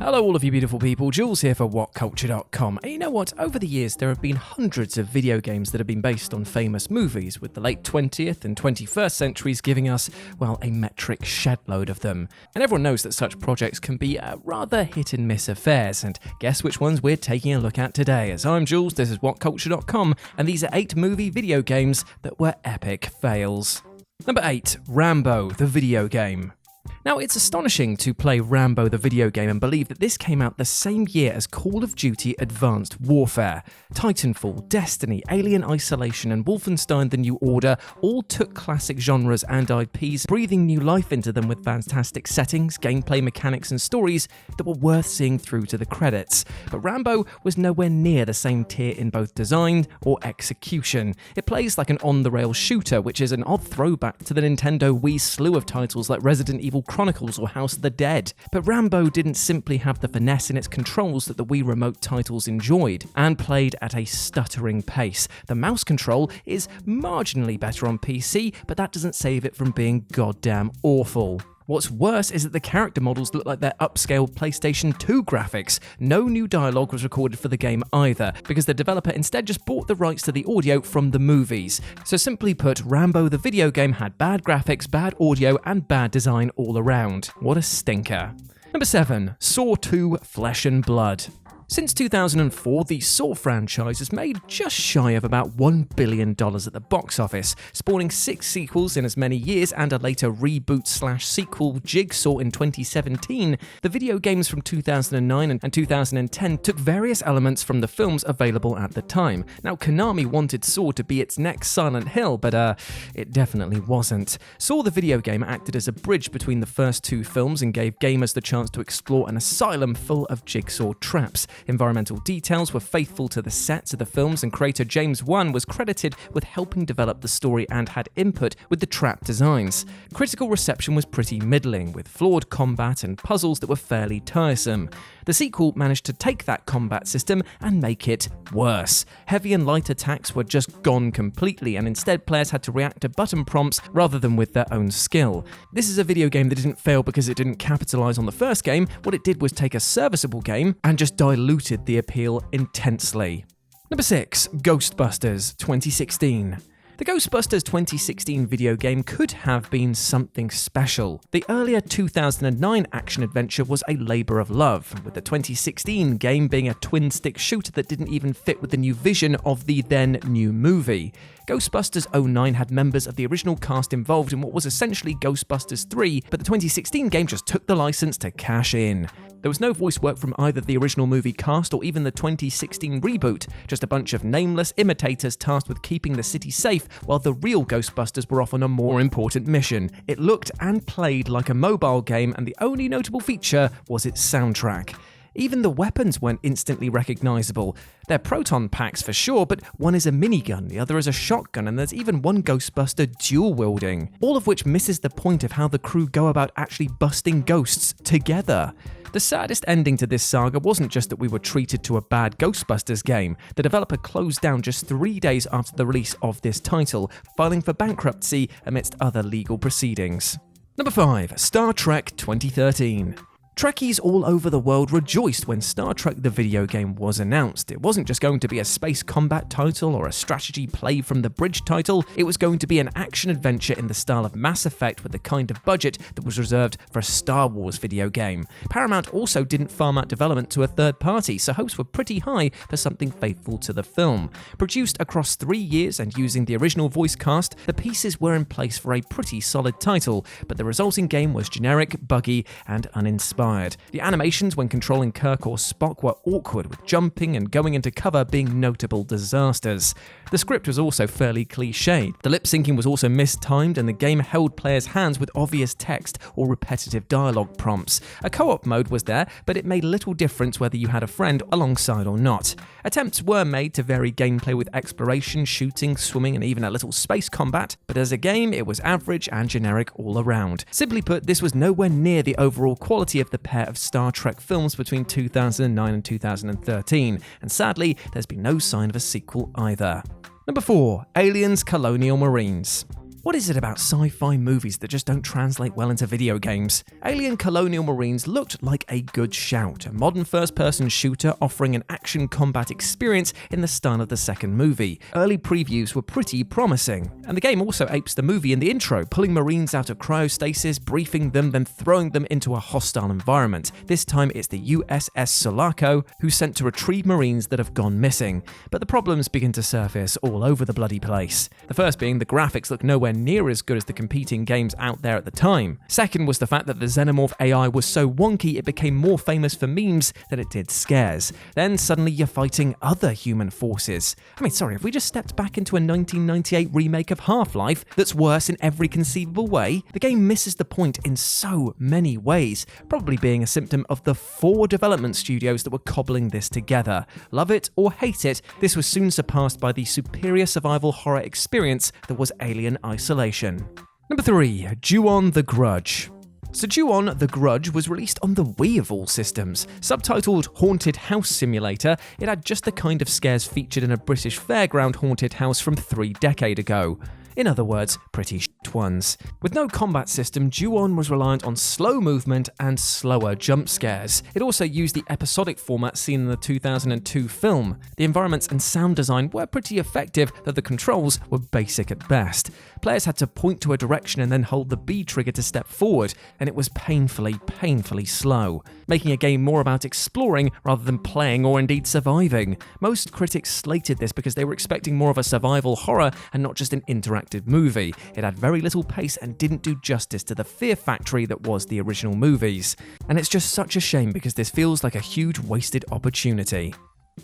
Hello all of you beautiful people, Jules here for WhatCulture.com. And you know what, over the years there have been hundreds of video games that have been based on famous movies, with the late 20th and 21st centuries giving us, well, a metric shedload of them. And everyone knows that such projects can be rather hit and miss affairs, and guess which ones we're taking a look at today. As I'm Jules, this is WhatCulture.com, and these are 8 movie video games that were epic fails. Number 8, Rambo, the video game. Now, it's astonishing to play Rambo the video game and believe that this came out the same year as Call of Duty Advanced Warfare. Titanfall, Destiny, Alien Isolation, and Wolfenstein The New Order all took classic genres and IPs, breathing new life into them with fantastic settings, gameplay mechanics, and stories that were worth seeing through to the credits. But Rambo was nowhere near the same tier in both design or execution. It plays like an on-the-rails shooter, which is an odd throwback to the Nintendo Wii slew of titles like Resident Evil Chronicles or House of the Dead. But Rambo didn't simply have the finesse in its controls that the Wii Remote titles enjoyed, and played at a stuttering pace. The mouse control is marginally better on PC, but that doesn't save it from being goddamn awful. What's worse is that the character models look like their upscaled PlayStation 2 graphics. No new dialogue was recorded for the game either, because the developer instead just bought the rights to the audio from the movies. So simply put, Rambo the video game had bad graphics, bad audio, and bad design all around. What a stinker. Number 7, Saw 2 Flesh and Blood. Since 2004, the Saw franchise has made just shy of about $1 billion at the box office, spawning 6 sequels in as many years and a later reboot/sequel Jigsaw in 2017. The video games from 2009 and 2010 took various elements from the films available at the time. Now, Konami wanted Saw to be its next Silent Hill, but it definitely wasn't. Saw the video game acted as a bridge between the first 2 films and gave gamers the chance to explore an asylum full of jigsaw traps. Environmental details were faithful to the sets of the films, and creator James Wan was credited with helping develop the story and had input with the trap designs. Critical reception was pretty middling, with flawed combat and puzzles that were fairly tiresome. The sequel managed to take that combat system and make it worse. Heavy and light attacks were just gone completely, and instead players had to react to button prompts rather than with their own skill. This is a video game that didn't fail because it didn't capitalize on the first game. What it did was take a serviceable game and just diluted the appeal intensely. Number 6, Ghostbusters 2016. The Ghostbusters 2016 video game could have been something special. The earlier 2009 action-adventure was a labour of love, with the 2016 game being a twin-stick shooter that didn't even fit with the new vision of the then-new movie. Ghostbusters 09 had members of the original cast involved in what was essentially Ghostbusters 3, but the 2016 game just took the license to cash in. There was no voice work from either the original movie cast or even the 2016 reboot, just a bunch of nameless imitators tasked with keeping the city safe while the real Ghostbusters were off on a more important mission. It looked and played like a mobile game, and the only notable feature was its soundtrack. Even the weapons weren't instantly recognizable. They're proton packs for sure, but one is a minigun, the other is a shotgun, and there's even one Ghostbuster dual-wielding. All of which misses the point of how the crew go about actually busting ghosts together. The saddest ending to this saga wasn't just that we were treated to a bad Ghostbusters game. The developer closed down just 3 days after the release of this title, filing for bankruptcy amidst other legal proceedings. Number 5, Star Trek 2013. Trekkies all over the world rejoiced when Star Trek the video game was announced. It wasn't just going to be a space combat title or a strategy play from the bridge title, it was going to be an action-adventure in the style of Mass Effect with the kind of budget that was reserved for a Star Wars video game. Paramount also didn't farm out development to a third party, so hopes were pretty high for something faithful to the film. Produced across 3 years and using the original voice cast, the pieces were in place for a pretty solid title, but the resulting game was generic, buggy, and uninspired. The animations when controlling Kirk or Spock were awkward, with jumping and going into cover being notable disasters. The script was also fairly cliched. The lip syncing was also mistimed, and the game held players' hands with obvious text or repetitive dialogue prompts. A co-op mode was there, but it made little difference whether you had a friend alongside or not. Attempts were made to vary gameplay with exploration, shooting, swimming, and even a little space combat, but as a game, it was average and generic all around. Simply put, this was nowhere near the overall quality of the pair of Star Trek films between 2009 and 2013, and sadly, there's been no sign of a sequel either. Number 4, Aliens Colonial Marines. What is it about sci-fi movies that just don't translate well into video games? Alien Colonial Marines looked like a good shout, a modern first-person shooter offering an action combat experience in the style of the second movie. Early previews were pretty promising, and the game also apes the movie in the intro, pulling Marines out of cryostasis, briefing them, then throwing them into a hostile environment. This time it's the USS Sulaco, who's sent to retrieve Marines that have gone missing. But the problems begin to surface all over the bloody place. The first being the graphics look nowhere near as good as the competing games out there at the time. Second was the fact that the Xenomorph AI was so wonky it became more famous for memes than it did scares. Then suddenly you're fighting other human forces. Have we just stepped back into a 1998 remake of Half-Life that's worse in every conceivable way? The game misses the point in so many ways, probably being a symptom of the 4 development studios that were cobbling this together. Love it or hate it, this was soon surpassed by the superior survival horror experience that was Alien Isolation. Number 3. Ju-On the Grudge. So Ju-On the Grudge was released on the Wii of all systems. Subtitled Haunted House Simulator, it had just the kind of scares featured in a British fairground haunted house from 3 decades ago. In other words, pretty shit ones. With no combat system, Ju-On was reliant on slow movement and slower jump scares. It also used the episodic format seen in the 2002 film. The environments and sound design were pretty effective, though the controls were basic at best. Players had to point to a direction and then hold the B trigger to step forward, and it was painfully slow, making a game more about exploring rather than playing or indeed surviving. Most critics slated this because they were expecting more of a survival horror and not just an interactive movie. It had very little pace and didn't do justice to the fear factory that was the original movies. And it's just such a shame because this feels like a huge wasted opportunity.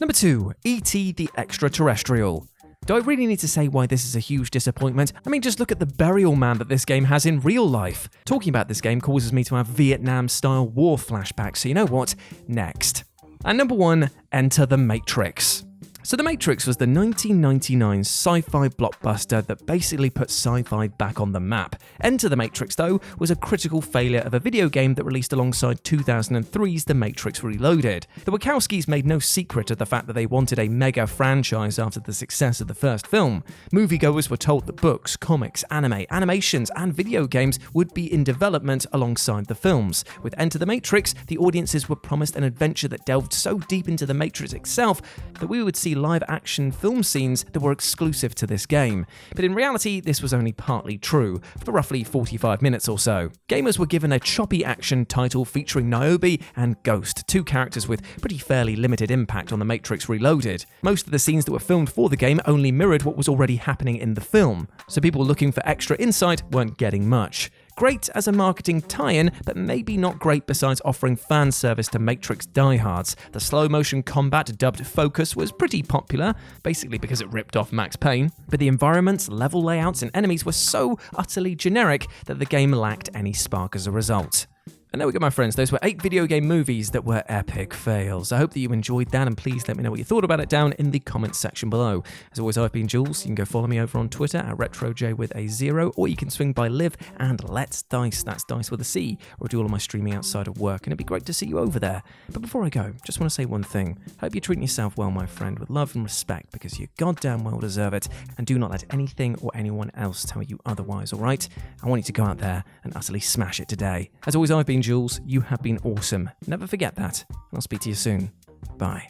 Number 2. E.T. the Extraterrestrial. Do I really need to say why this is a huge disappointment? Just look at the burial man that this game has in real life. Talking about this game causes me to have Vietnam-style war flashbacks, so you know what? Next. And number 1, Enter the Matrix. So The Matrix was the 1999 sci-fi blockbuster that basically put sci-fi back on the map. Enter the Matrix, though, was a critical failure of a video game that released alongside 2003's The Matrix Reloaded. The Wachowskis made no secret of the fact that they wanted a mega franchise after the success of the first film. Moviegoers were told that books, comics, anime, animations, and video games would be in development alongside the films. With Enter the Matrix, the audiences were promised an adventure that delved so deep into the Matrix itself that we would see live-action film scenes that were exclusive to this game. But in reality, this was only partly true, for roughly 45 minutes or so. Gamers were given a choppy action title featuring Niobe and Ghost, 2 characters with pretty fairly limited impact on The Matrix Reloaded. Most of the scenes that were filmed for the game only mirrored what was already happening in the film, so people looking for extra insight weren't getting much. Great as a marketing tie-in, but maybe not great besides offering fan service to Matrix diehards. The slow-motion combat dubbed Focus was pretty popular, basically because it ripped off Max Payne, but the environments, level layouts, and enemies were so utterly generic that the game lacked any spark as a result. And there we go, my friends. Those were 8 video game movies that were epic fails. I hope that you enjoyed that, and please let me know what you thought about it down in the comments section below. As always, I've been Jules. You can go follow me over on Twitter at RetroJ with a 0, or you can swing by Live and Let's Dice, that's Dice with a C, or do all of my streaming outside of work, and it'd be great to see you over there. But before I go, just want to say one thing. Hope you're treating yourself well, my friend, with love and respect, because you goddamn well deserve it, and do not let anything or anyone else tell you otherwise, alright? I want you to go out there and utterly smash it today. As always, I've been Jules. You have been awesome. Never forget that. And I'll speak to you soon. Bye.